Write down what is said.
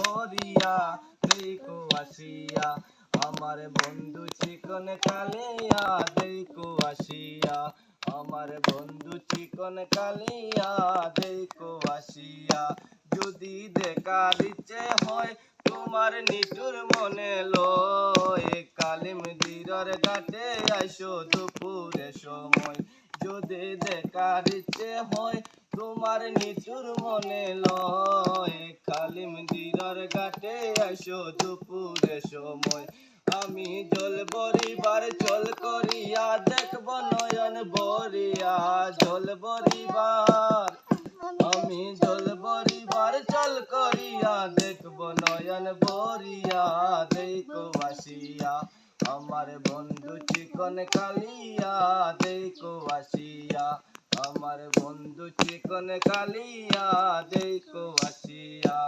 বরিয়া দেখো আসিয়া আমার বন্ধু চিকন কালিয়া দেখো আসিয়া আমার বন্ধু চিকন কালিয়া দেখো আসিয়া যদি দেখার ইচ্ছে হয় তোমার নিঠুর মনে লয় কালিমদিরর ঘাটে আইসো দুপুরে সময় যদি দেখার ইচ্ছে হয় তোমার নিঠুর মনে লয় কালিমদিরর ঘাটে আইসো দুপুরে সময় আমি জল বরিবার চল করিয়া দেখব নয়ন বরিয়া জল বরিবার আমি জল বরিবার চল করিয়া দেখব নয়ন বরিয়া দেখো আসিয়া আমার বন্ধু চিকন কালিয়া দেখো আসিয়া আমার বন্ধু চিকন কালিয়া দেখো আসিয়া।